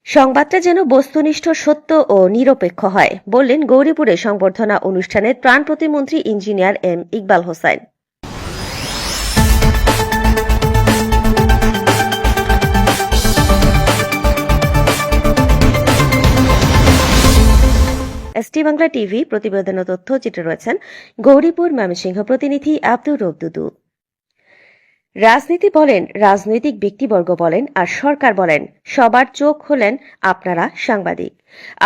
সংবাদটা যেন বস্তুনিষ্ঠ, সত্য ও নিরপেক্ষ হয়, বললেন গৌরীপুরে সংবর্ধনা অনুষ্ঠানে ত্রাণ প্রতিমন্ত্রী engineer M Iqbal Hossain. ST Bangla TV প্রতিবেদন ও তথ্য চিত্রে রয়েছেন গৌরীপুর ময়মনসিংহ প্রতিনিধি আব্দুর রউফ দুদু। রাজনীতি বলেন, রাজনৈতিক ব্যক্তিবর্গ বলেন, আর সরকার বলেন, সবার চোখ হলেন আপনারা সাংবাদিক।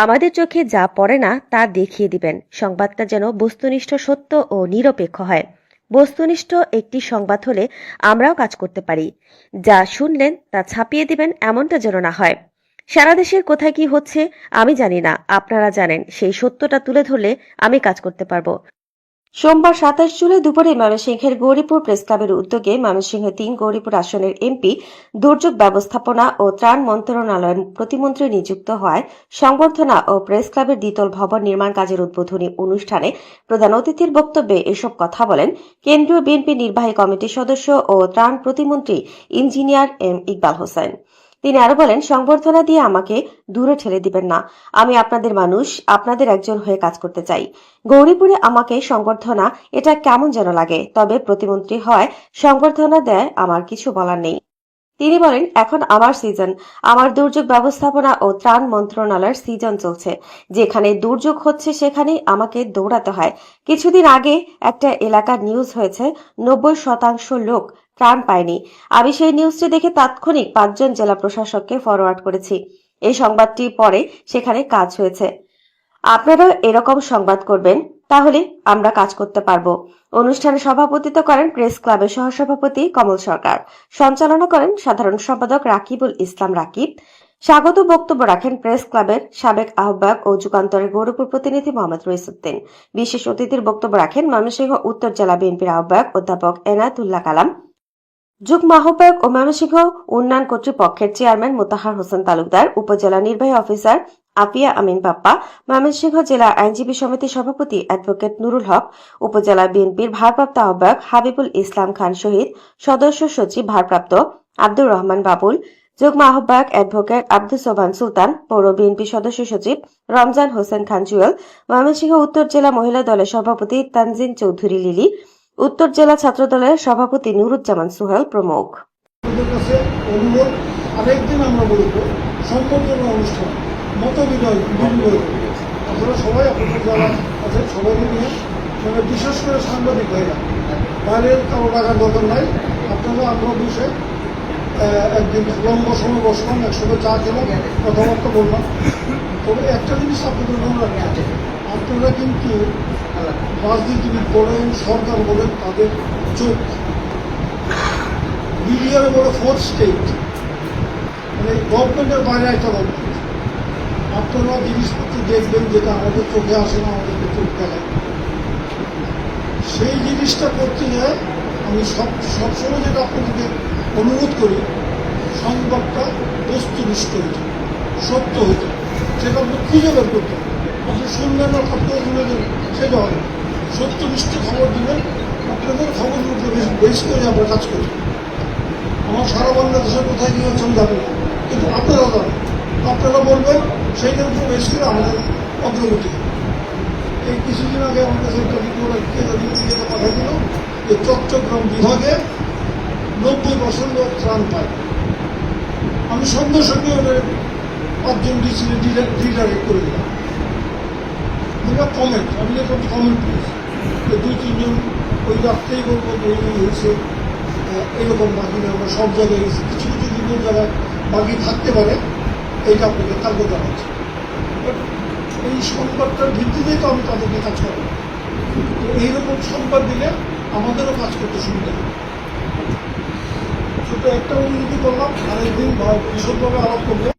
আমাদের চোখে যা পড়ে না তা দেখিয়ে দিবেন। সংবাদটা যেন বস্তুনিষ্ঠ, সত্য ও নিরপেক্ষ হয়। বস্তুনিষ্ঠ একটি সংবাদ হলে আমরাও কাজ করতে পারি। যা শুনলেন তা ছাপিয়ে দিবেন, এমনটা যেন না হয়। সারা দেশের কোথায় কি হচ্ছে আমি জানি না, আপনারা জানেন। সেই সত্যটা তুলে ধরলে আমি কাজ করতে পারবো। সোমবার ২৭ জুলাই দুপুরে ময়মনসিংহের গৌরীপুর প্রেস ক্লাবের উদ্যোগে ময়মনসিংহ ৩ গৌরীপুর আসনের এমপি, দুর্যোগ ব্যবস্থাপনা ও ত্রাণ মন্ত্রণালয়ের প্রতিমন্ত্রী নিযুক্ত হওয়ায় সংবর্ধনা ও প্রেস ক্লাবের দ্বিতল ভবন নির্মাণ কাজের উদ্বোধনী অনুষ্ঠানে প্রধান অতিথির বক্তব্যে এসব কথা বলেন কেন্দ্রীয় বিএনপি নির্বাহী কমিটির সদস্য ও ত্রাণ প্রতিমন্ত্রী ইঞ্জিনিয়ার এম ইকবাল হোসেন। তিনি আরো বলেন, সংবর্ধনা দিয়ে আমাকে দূরে ঠেলে দিবেন না। আমি আপনাদের মানুষ, আপনাদের একজন হয়ে কাজ করতে চাই। গৌরীপুরে আমাকে সংবর্ধনা, এটা কেমন যেন লাগে। তবে প্রতিমন্ত্রী হয় সংবর্ধনা দেয় আমার কিছু বলার নেই। তিনি বলেন, এখন আমার সিজন, আমার দুর্যোগ ব্যবস্থাপনা ও ত্রাণ মন্ত্রণালয়ের সিজন চলছে। যেখানে দুর্যোগ হচ্ছে সেখানেই আমাকে দৌড়াতে হয়। কিছুদিন আগে একটা এলাকার নিউজ হয়েছে ৯০% লোক ত্রাণ পায়নি। আমি সেই নিউজটি দেখে তাৎক্ষণিক ৫ জন জেলা প্রশাসককে ফরওয়ার্ড করেছি। এই সংবাদটি পরে সেখানে কাজ হয়েছে। আপনারাও এরকম সংবাদ করবেন, তাহলে আমরা কাজ করতে পারবো। অনুষ্ঠানে সভাপতিত্ব করেন প্রেস ক্লাবের সহসভাপতি কমল সরকার, সঞ্চালনা করেন সাধারণ সম্পাদক রাকিবুল ইসলাম রাকিব। স্বাগত বক্তব্য রাখেন প্রেস ক্লাবের সাবেক আহ্বায়ক ও যুগান্তরের গৌরীপুর প্রতিনিধি মোহাম্মদ রইসুদ্দিন। বিশেষ অতিথির বক্তব্য রাখেন ময়মনসিংহ উত্তর জেলা বিএনপির আহ্বায়ক অধ্যাপক এনায়েতুল্লাহ কালাম, যুগ্ম আহ্বায়ক ও ময়মনসিংহ উন্নয়ন কর্তৃপক্ষের চেয়ারম্যান মোতাহার হোসেন তালুকদার, উপজেলা নির্বাহী অফিসার আফিয়া আমিন পাপ্পা, ময়মনসিংহ জেলা আইনজীবী সমিতির সভাপতি অ্যাডভোকেট নুরুল হক, উপজেলা বিএনপির ভারপ্রাপ্ত আহ্বায়ক হাবিবুল ইসলাম খান শহীদ, সদস্য সচিব ভারপ্রাপ্ত আব্দুর রহমান বাবুল, যুগ্ম আহ্বায়ক অ্যাডভোকেট আব্দুস সোবহান সুলতান, পৌর বিএনপি সদস্য সচিব রমজান হোসেন খান জুয়েল, ময়মনসিংহ উত্তর জেলা মহিলা দলের সভাপতি তানজিন চৌধুরী লিলি, উত্তর জেলা ছাত্র দলের সভাপতি নুরুজ্জামান সুহেল প্রমুখ। আরেকদিন আমরা বলব সংবর্ধনা অনুষ্ঠান, মত বিনিময়, আপনারা সবাই আপনাদের যারা আছেন সবাইকে নিয়ে, মানে বিশেষ করে সাংবাদিক ভাইরা, বাইরের কারো টাকার দরকার নাই। আপনারা আমরা বসে একদিন লম্বা সময় বসলাম, একসাথে চা খেলাম, কথাবার্তা বললাম। তবে একটা জিনিস আপনাদের মনে রাখতে হবে, আপনারা কিন্তু রাজনীতিবিদ বলেন, সরকার বলেন, তাদের চোখ মিডিয়ার বলে ফোর্থ স্টেট, মানে গভর্নমেন্টের বাইরে একটা গভর্নমেন্ট। আপনারা জিনিসপত্র দেখবেন যেটা আমাদের চোখে আসে না, আমাদেরকে চোখ দেখায়। সেই জিনিসটা করতে যায় আমি সবসময় যেটা আপনাদেরকে অনুরোধ করি, সংবাদটা বস্তুনিষ্ঠ হইতে, সত্য হইতে, সেটা আপনার খুঁজে বের করতে হবে। আপনি শুনলেন না, সত্য শুনে দেবেন, সেটা হবে। সত্যনিষ্ঠ খবর দিবেন, আপনাদের খবরের উপরে বেশ করে আমরা কাজ করি। আমার সারা বাংলাদেশে কোথায় কী হচ্ছে আমি জানি না, কিন্তু আপনারা জানেন। আপনারা বলবেন, সেইটার উপরে বেশ করে আমাদের অগ্রগতি। এই কিছুদিন আগে আমার কাছে একটা রিপোর্ট পাঠিয়ে দিল যে চট্টগ্রাম বিভাগে ৯০% লোক ত্রাণ পায়। আমি সঙ্গে সঙ্গে ওদের ৫ জন ডিরেক্ট করে দিলাম। কমেন্ট, আমি যে কমেন্ট করেছি, ২-৩ জন ওই রাত্রেই বলবো যে এই হয়েছে এরকম বাকি আমরা সব জায়গায় গেছি, কিছু কিছু রিপোর্ট জায়গায় বাকি থাকতে পারে, এইটা আপনাকে কালকে জানাচ্ছি। এই সংবাদটার ভিত্তিতেই তো আমি তাদেরকে কাজ করবো। তো এইরকম সংবাদ দিলে আমাদেরও কাজ করতে সুবিধা হবে। ছোট একটা অনুমতি করলাম, আরেকদিন বিশদভাবে আলাপ করবো।